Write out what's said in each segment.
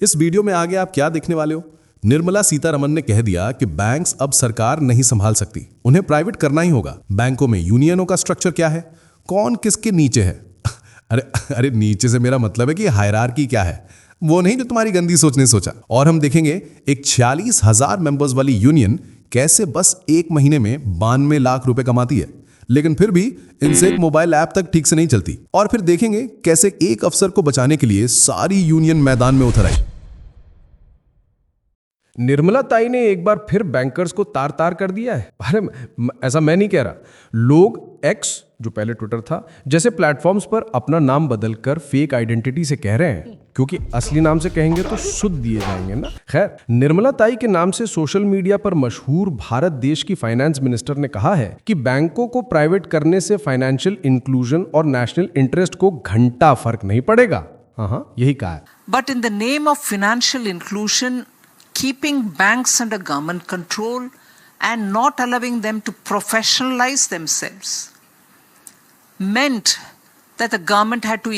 इस वीडियो में आगे आप क्या देखने वाले हो? निर्मला सीतारमण ने कह दिया कि बैंक्स अब सरकार नहीं संभाल सकती, उन्हें प्राइवेट करना ही होगा। बैंकों में यूनियनों का स्ट्रक्चर क्या है, कौन किसके नीचे है? अरे अरे नीचे से मेरा मतलब है कि हायरार्की क्या है, वो नहीं जो तुम्हारी गंदी सोच ने सोचा। और हम देखेंगे एक 46,000 मेंबर्स वाली यूनियन कैसे बस एक महीने में 92 लाख रुपए कमाती है, लेकिन फिर भी इनसे एक मोबाइल ऐप तक ठीक से नहीं चलती। और फिर देखेंगे कैसे एक अफसर को बचाने के लिए सारी यूनियन मैदान में उतर आई। निर्मला ताई ने एक बार फिर बैंकर्स को तार तार कर दिया है। अरे ऐसा मैं नहीं कह रहा। लोग एक्स, जो पहले ट्विटर था, जैसे प्लेटफॉर्म्स पर अपना नाम बदलकर फेक आइडेंटिटी से कह रहे हैं, क्योंकि असली नाम से कहेंगे तो सुध दिए जाएंगे ना। खैर, निर्मला ताई के नाम से सोशल मीडिया पर मशहूर भारत देश की फाइनेंस मिनिस्टर ने कहा है कि बैंकों को प्राइवेट करने से फाइनेंशियल इंक्लूजन और नेशनल इंटरेस्ट को घंटा फर्क नहीं पड़ेगा। हाँ, यही कहा है। But in the name of financial inclusion, keeping banks under government control and not allowing them to professionalize themselves meant that the government had to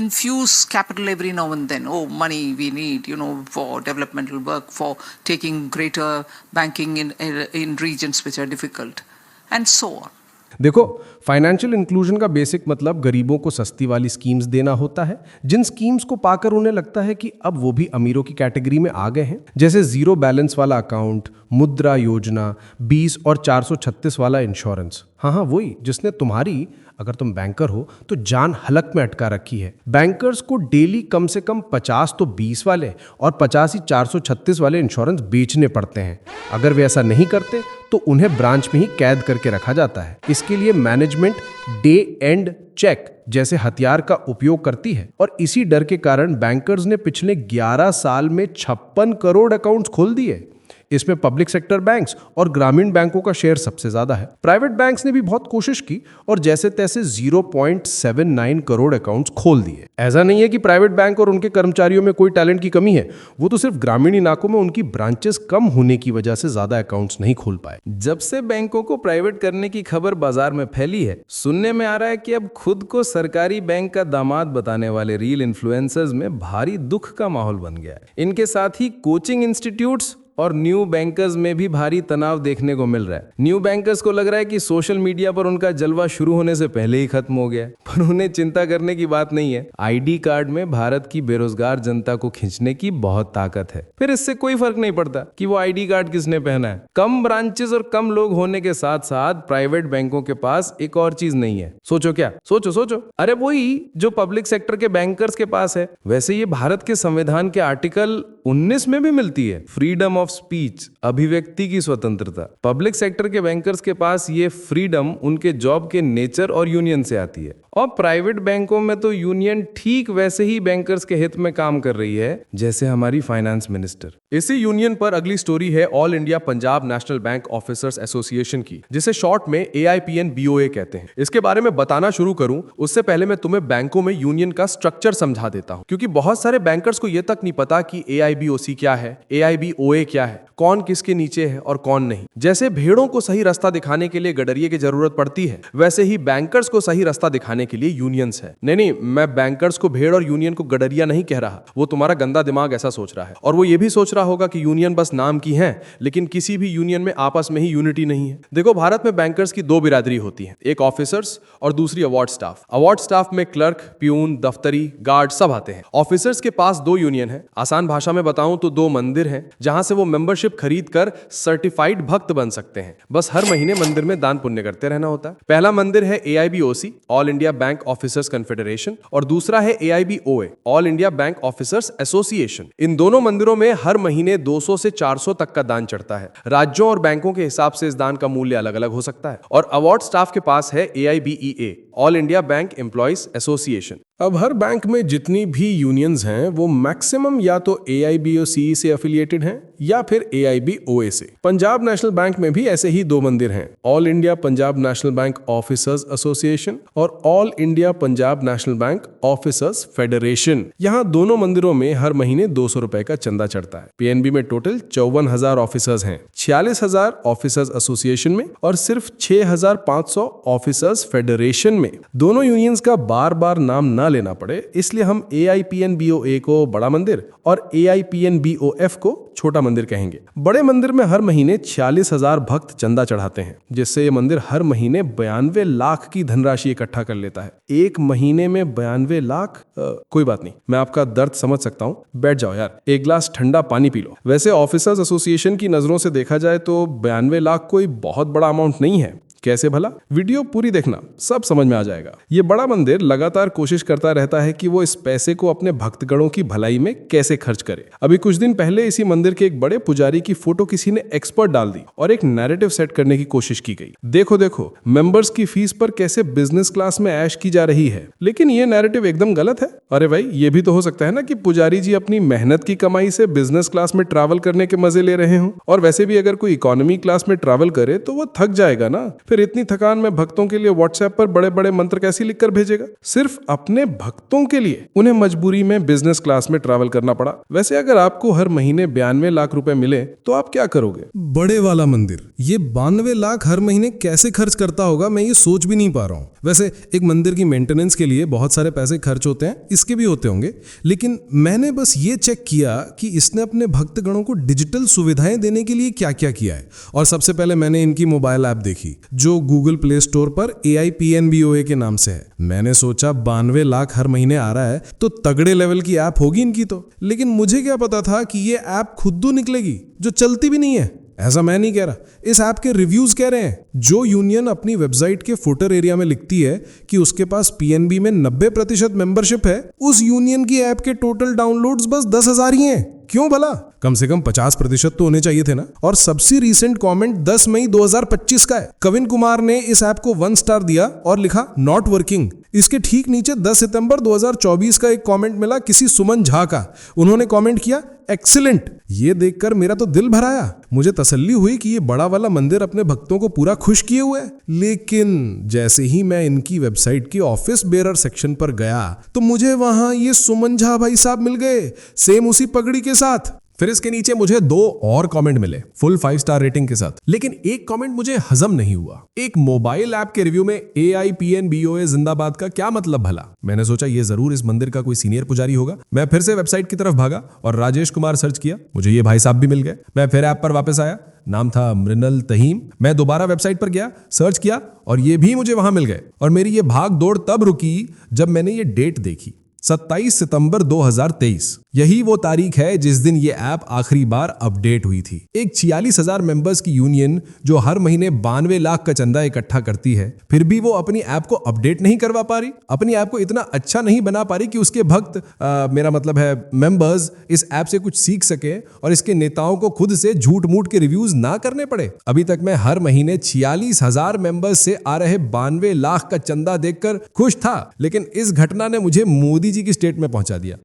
infuse capital every now and then. Oh, money we need, for developmental work, for taking greater banking in regions which are difficult, and so on. देखो, financial inclusion का basic मतलब गरीबों को सस्ती वाली schemes देना होता है, जिन स्कीम्स को पाकर उन्हें लगता है कि अब वो भी अमीरों की कैटेगरी में आ गए हैं, जैसे जीरो बैलेंस वाला अकाउंट, मुद्रा योजना, 20 और 436 वाला इंश्योरेंस। हाँ, वही जिसने तुम्हारी, अगर तुम बैंकर हो तो, जान हलक में अटका रखी है। बैंकर्स को डेली कम से कम 50 तो 20 वाले और 50 ही 436 वाले इंश्योरेंस बेचने पड़ते हैं। अगर वे ऐसा नहीं करते तो उन्हें ब्रांच में ही कैद करके रखा जाता है। इसके लिए मैनेजमेंट डे एंड चेक जैसे हथियार का उपयोग करती है, और इसी डर के कारण बैंकर्स ने पिछले 11 साल में 56 करोड़ अकाउंट्स खोल दिए। इसमें पब्लिक सेक्टर बैंक्स और ग्रामीण बैंकों का शेयर सबसे ज्यादा है। प्राइवेट बैंक्स ने भी बहुत कोशिश की और जैसे तैसे 0.79 करोड़ अकाउंट्स खोल दिए। ऐसा नहीं है कि प्राइवेट बैंक और उनके कर्मचारियों में कोई टैलेंट की कमी है, वो तो सिर्फ ग्रामीण इलाकों में उनकी ब्रांचेस कम होने की वजह से ज्यादा अकाउंट्स नहीं खोल पाए। जब से बैंकों को प्राइवेट करने की खबर बाजार में फैली है, सुनने में आ रहा है कि अब खुद को सरकारी बैंक का दामाद बताने वाले रील इन्फ्लुएंसर्स में भारी दुख का माहौल बन गया है। इनके साथ ही कोचिंग इंस्टीट्यूट्स और न्यू बैंकर्स में भी भारी तनाव देखने को मिल रहा है। न्यू बैंकर्स को लग रहा है कि सोशल मीडिया पर उनका जलवा शुरू होने से पहले ही खत्म हो गया, पर उन्हें चिंता करने की बात नहीं है। आईडी कार्ड में भारत की बेरोजगार जनता को खींचने की बहुत ताकत है। फिर इससे कोई फर्क नहीं पड़ता कि वो आईडी कार्ड किसने पहना है। कम ब्रांचेस और कम लोग होने के साथ साथ प्राइवेट बैंकों के पास एक और चीज नहीं है। सोचो क्या? सोचो। अरे वही जो पब्लिक सेक्टर के बैंकर्स के पास है। वैसे ये भारत के संविधान के आर्टिकल 19 में भी मिलती है, फ्रीडम ऑफ स्पीच, अभिव्यक्ति की स्वतंत्रता। पब्लिक सेक्टर के बैंकर्स के पास ये फ्रीडम उनके जॉब के नेचर और यूनियन से आती है। और प्राइवेट बैंकों में तो यूनियन ठीक वैसे ही बैंकर्स के हित में काम कर रही है जैसे हमारी फाइनेंस मिनिस्टर। इसी यूनियन पर अगली स्टोरी है all India Punjab national bank officers association की, जिसे शॉर्ट में AIPN-BOA कहते हैं। इसके बारे में बताना शुरू करूं उससे पहले मैं तुम्हें बैंकों में यूनियन का स्ट्रक्चर समझा देता हूं, क्योंकि बहुत सारे बैंकर्स को यह तक नहीं पता कि AIBOC क्या है, AIBOA क्या है, कौन किसके नीचे है और कौन नहीं। जैसे भेड़ों को सही रास्ता दिखाने के लिए गडरिये की जरूरत पड़ती है, वैसे ही बैंकर्स को सही रास्ता दिखाने के लिए यूनियंस है। नहीं, मैं बैंकर्स को भेड़ और यूनियन को गडरिया नहीं कह रहा। वो तुम्हारा गंदा दिमाग ऐसा सोच रहा है, और वो ये भी सोच रहा होगा कि यूनियन बस नाम की है, लेकिन किसी भी यूनियन में आपस में ही यूनिटी नहीं है। देखो, भारत में बैंकर्स की दो बिरादरी होती है, एक ऑफिसर्स और दूसरी अवार्ड स्टाफ। अवार्ड स्टाफ में क्लर्क, प्यून, दफ्तरी, गार्ड सब आते हैं। ऑफिसर्स के पास दो यूनियन है। आसान भाषा में बताऊं तो दो मंदिर हैं, जहां से वो मेंबरशिप खरीद कर सर्टिफाइड भक्त बन सकते हैं। बस हर महीने मंदिर में दान पुण्य करते रहना होता है। पहला मंदिर है AIBOC, all India bank officers confederation, और दूसरा है AIBOA, all India bank officers association. इन दोनों मंदिरों में हर महीने 200 से 400 तक का दान चढ़ता है। राज्यों और बैंकों के हिसाब से इस दान का मूल्य अलग अलग हो सकता है। और अवार्ड स्टाफ के पास है AIBEA, all India bank employees association. अब हर बैंक में जितनी भी यूनियंस हैं वो मैक्सिमम या तो AIBOC से एफिलिएटेड हैं या फिर AIBOA से। पंजाब नेशनल बैंक में भी ऐसे ही दो मंदिर हैं, all India Punjab national bank officers association और all India Punjab national bank officers federation. यहाँ दोनों मंदिरों में हर महीने 200 रुपए का चंदा चढ़ता है। PNB में टोटल 54,000 ऑफिसर्स हैं, 46,000 ऑफिसर्स एसोसिएशन में और सिर्फ 6,500 ऑफिसर्स फेडरेशन में। दोनों यूनियंस का बार बार नाम न ना लेना पड़े, इसलिए हम AIPNBOA को बड़ा मंदिर और AIPNBOF को छोटा मंदिर कहेंगे। बड़े मंदिर में हर महीने 46,000 भक्त चंदा चढ़ाते हैं, जिससे ये मंदिर हर महीने 92 लाख की धनराशि इकट्ठा कर लेता है। एक महीने में 92 लाख? कोई बात नहीं, मैं आपका दर्द समझ सकता हूँ। बैठ जाओ यार, एक ग्लास ठंडा पानी पी लो। वैसे ऑफिसर्स एसोसिएशन की नजरों से देखा जाए तो 92 लाख कोई बहुत बड़ा अमाउंट नहीं है। कैसे भला? वीडियो पूरी देखना, सब समझ में आ जाएगा। ये बड़ा मंदिर लगातार कोशिश करता रहता है कि वो इस पैसे को अपने भक्तगणों की भलाई में कैसे खर्च करे। अभी कुछ दिन पहले इसी मंदिर के एक बड़े पुजारी की फोटो किसी ने एक्सपर्ट डाल दी और एक नैरेटिव सेट करने की कोशिश की गई। देखो देखो, मेंबर्स की फीस पर कैसे बिजनेस क्लास में ऐश की जा रही है। लेकिन ये नैरेटिव एकदम गलत है। अरे भाई, ये भी तो हो सकता है ना कि पुजारी जी अपनी मेहनत की कमाई से बिजनेस क्लास में ट्रैवल करने के मजे ले रहे हों। और वैसे भी अगर कोई इकोनॉमी क्लास में ट्रैवल करे तो वो थक जाएगा ना। फिर इतनी थकान में भक्तों के लिए व्हाट्सएप पर बड़े बड़े मंत्र कैसे लिखकर भेजेगा? सिर्फ अपने भक्तों के लिए उन्हें मजबूरी में बिजनेस क्लास में ट्रैवल करना पड़ा। वैसे अगर आपको हर महीने 92 लाख रुपए मिले तो आप क्या करोगे? बड़े वाला मंदिर ये 92 लाख हर महीने कैसे खर्च करता होगा, मैं ये सोच भी नहीं पा रहा हूं। वैसे एक मंदिर की मेंटेनेंस के लिए बहुत सारे पैसे खर्च होते हैं, इसके भी होते होंगे, लेकिन मैंने बस ये चेक किया कि इसने अपने भक्तगणों को डिजिटल सुविधाएं देने के लिए क्या क्या किया है। और सबसे पहले मैंने इनकी मोबाइल ऐप देखी जो गूगल प्ले स्टोर पर AIPNBOA के नाम से है। मैंने सोचा 92 लाख हर महीने आ रहा है तो तगड़े लेवल की ऐप होगी इनकी तो। लेकिन मुझे क्या पता था कि ये ऐप खुद्दू निकलेगी जो चलती भी नहीं है। ऐसा मैं नहीं कह रहा, इस ऐप के रिव्यूज कह रहे हैं। जो यूनियन अपनी वेबसाइट के फुटर एरिया में लिखती है कि उसके पास PNB में 90% मेंबरशिप है, उस यूनियन की ऐप के टोटल डाउनलोड्स बस 10,000 ही हैं। क्यों भला? कम से कम 50% तो होने चाहिए थे ना। और सबसे रीसेंट कमेंट 10 मई 2025 का है। कविन कुमार ने इस ऐप को 1 स्टार दिया और लिखा नॉट वर्किंग। इसके ठीक नीचे 10 सितंबर 2024 का एक कमेंट मिला किसी सुमन झा का। उन्होंने कमेंट किया एक्सीलेंट। ये देखकर मेरा तो दिल भर आया। मुझे तसल्ली हुई कि ये बड़ा वाला मंदिर अपने भक्तों को पूरा खुश किए हुए है। लेकिन जैसे ही मैं इनकी वेबसाइट के ऑफिस बेरर सेक्शन पर गया तो मुझे वहां ये सुमन झा भाई साहब मिल गए, सेम उसी पगड़ी के साथ। फिर इसके नीचे मुझे 2 और कमेंट मिले फुल 5 स्टार रेटिंग के साथ। लेकिन एक कमेंट मुझे हजम नहीं हुआ। एक मोबाइल ऐप के रिव्यू में AIPNBOA जिंदाबाद का क्या मतलब भला? मैंने सोचा ये जरूर इस मंदिर का कोई सीनियर पुजारी होगा। मैं फिर से वेबसाइट की तरफ भागा और राजेश कुमार सर्च किया। मुझे ये भाई साहब भी मिल गए। मैं फिर ऐप पर वापस आया, नाम था मृणाल तहीम। मैं दोबारा वेबसाइट पर गया, सर्च किया और ये भी मुझे वहां मिल गए। और मेरी ये भाग दौड़ तब रुकी जब मैंने ये डेट देखी, 27 सितंबर 2023। यही वो तारीख है जिस दिन ये ऐप आखिरी बार अपडेट हुई थी। एक 46,000 मेंबर्स की यूनियन जो हर महीने 92 लाख का चंदा इकट्ठा करती है, फिर भी वो अपनी ऐप को अपडेट नहीं करवा पा रही, अपनी ऐप को इतना अच्छा नहीं बना पा रही कि उसके भक्त, मेरा मतलब है मेंबर्स, इस ऐप से कुछ सीख सके और इसके नेताओं को खुद से झूठ मूठ के रिव्यूज ना करने पड़े। अभी तक मैं हर महीने 46,000 मेंबर्स से आ रहे 92 लाख का चंदा देखकर खुश था, लेकिन इस घटना ने मुझे मोदी जी की स्टेट में पहुंचा दिया।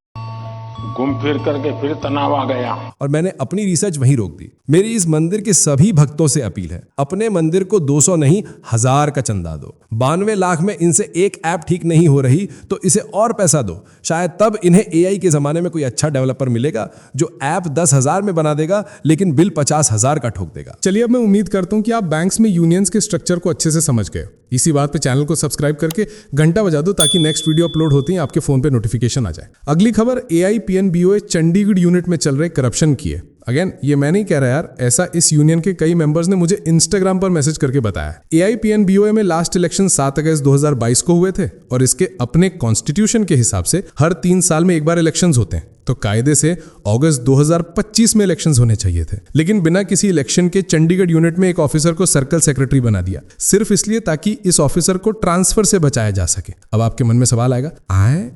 घूम फिर करके फिर तनाव आ गया और मैंने अपनी रिसर्च वहीं रोक दी। मेरी इस मंदिर के सभी भक्तों से अपील है, अपने मंदिर को 200 नहीं 1000 का चंदा दो। 92 लाख में इनसे एक ऐप ठीक नहीं हो रही तो इसे और पैसा दो। शायद तब इन्हें AI के जमाने में कोई अच्छा डेवलपर मिलेगा जो ऐप 10,000 में बना देगा लेकिन बिल 50,000 का ठोक देगा। चलिए, अब मैं उम्मीद करता हूं कि आप बैंक्स में यूनियंस के स्ट्रक्चर को अच्छे से समझ गए। इसी बात पे चैनल को सब्सक्राइब करके घंटा बजा दो ताकि नेक्स्ट वीडियो अपलोड होते ही आपके फोन पे नोटिफिकेशन आ जाए। अगली खबर AIPNBOA चंडीगढ़ यूनिट में चल रहे करप्शन की है। अगेन, ये मैं नहीं कह रहा यार, ऐसा इस यूनियन के कई मेंबर्स ने मुझे इंस्टाग्राम पर मैसेज करके बताया। AIPNBOA में लास्ट इलेक्शन 7 अगस्त 2022 को हुए थे और इसके अपने कॉन्स्टिट्यूशन के हिसाब से हर 3 साल में एक बार इलेक्शंस होते हैं, तो कायदे से अगस्त 2025 में इलेक्शंस होने चाहिए थे। लेकिन बिना किसी इलेक्शन के चंडीगढ़ यूनिट में एक ऑफिसर को सर्कल सेक्रेटरी बना दिया, सिर्फ इसलिए ताकि इस ऑफिसर को ट्रांसफर से बचाया जा सके। अब आपके मन में सवाल आएगा,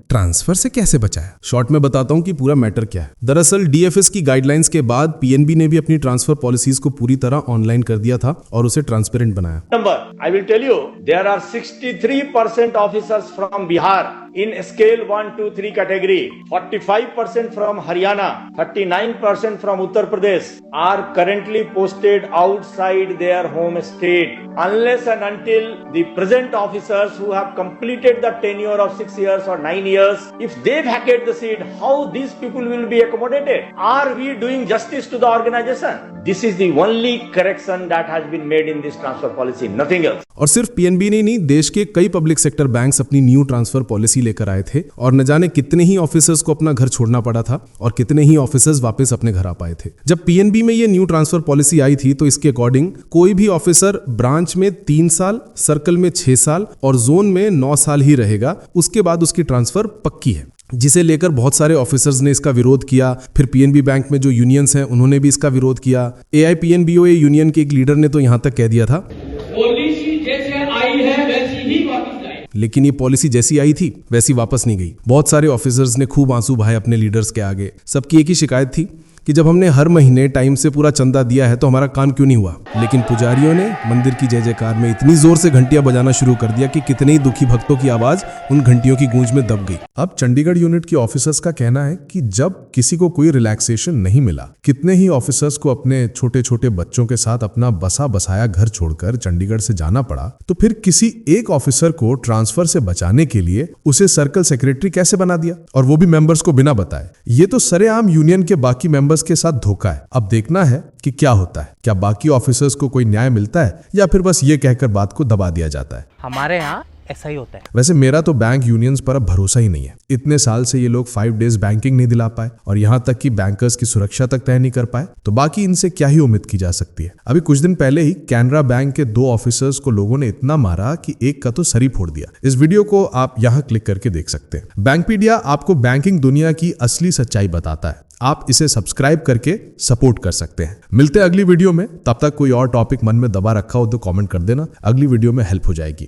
ट्रांसफर से कैसे बचाया? शॉर्ट में बताता हूं कि पूरा मैटर क्या है। दरअसल DFS की गाइडलाइंस के बाद PNB ने भी अपनी ट्रांसफर पॉलिसीज को पूरी तरह ऑनलाइन कर दिया था और उसे ट्रांसपेरेंट बनाया। I will tell you, there are 63% officers from Bihar in scale 1, 2, 3 category, 45% from Haryana, 39% from Uttar Pradesh are currently posted outside their home state. Unless and until the present officers who have completed the tenure of 6 years or 9 years, if they vacate the seat, how these people will be accommodated? Are we doing justice to the organization? This is the only correction that has been made in this transfer policy, nothing years. और सिर्फ PNB ने नहीं, देश के कई public sector banks अपनी new transfer policy लेकर आए थे और न जाने कितने ही ऑफिसर्स को अपना घर छोड़ना पड़ा था और कितने ही ऑफिसर्स वापस अपने घर आ पाए थे। जब पीएनबी में ये न्यू ट्रांसफर पॉलिसी आई थी तो इसके अकॉर्डिंग कोई भी ऑफिसर ब्रांच में 3 साल, सर्कल में 6 साल और जोन में 9 साल ही रहेगा, उसके बाद उसकी ट्रांसफर पक्की है, जिसे लेकर बहुत सारे ऑफिसर्स ने इसका विरोध किया। फिर पीएनबी बैंक में जो यूनियंस हैं उन्होंने भी इसका विरोध किया। एआईपीएनबीओए यूनियन के एक लीडर ने तो यहां तक कह दिया था, पॉलिसी जैसे आई है वैसी ही वापस जाए। लेकिन ये पॉलिसी जैसी आई थी वैसी वापस नहीं गई। बहुत सारे ऑफिसर्स ने खूब आंसू बहाए अपने लीडर्स के आगे। सबकी एक ही शिकायत थी कि जब हमने हर महीने टाइम से पूरा चंदा दिया है तो हमारा काम क्यों नहीं हुआ। लेकिन पुजारियों ने मंदिर की जय जयकार में इतनी जोर से घंटियां बजाना शुरू कर दिया कि कितने ही दुखी भक्तों की आवाज उन घंटियों की गूंज में दब गई। अब चंडीगढ़ यूनिट के ऑफिसर्स का कहना है कि जब किसी को कोई रिलैक्सेशन नहीं मिला, कितने ही ऑफिसर्स को अपने छोटे छोटे बच्चों के साथ अपना बसा बसाया घर छोड़कर चंडीगढ़ से जाना पड़ा, तो फिर किसी एक ऑफिसर को ट्रांसफर से बचाने के लिए उसे सर्कल सेक्रेटरी कैसे बना दिया, और वो भी मेंबर्स को बिना बताए। ये तो सरेआम यूनियन के बाकी मेंबर्स के साथ धोखा है। अब देखना है कि क्या होता है। क्या बाकी ऑफिसर्स को कोई न्याय मिलता है या फिर बस ये कहकर बात को दबा दिया जाता है। हमारे यहाँ ऐसा ही होता है। वैसे मेरा तो बैंक यूनियंस पर अब भरोसा ही नहीं है। इतने साल से ये लोग 5 डेज बैंकिंग नहीं दिला पाए और यहाँ तक कि बैंकर्स की सुरक्षा तक तय नहीं कर पाए, तो बाकी इनसे क्या ही उम्मीद की जा सकती है। अभी कुछ दिन पहले ही कैनरा बैंक के 2 ऑफिसर्स को लोगों ने इतना मारा कि एक का तो सर ही फोड़ दिया। इस वीडियो को आप यहाँ क्लिक करके देख सकते हैं। बैंकपीडिया आपको बैंकिंग दुनिया की असली सच्चाई बताता है। आप इसे सब्सक्राइब करके सपोर्ट कर सकते हैं। मिलते हैं अगली वीडियो में। तब तक कोई और टॉपिक मन में दबा रखा हो तो कमेंट कर देना, अगली वीडियो में हेल्प हो जाएगी।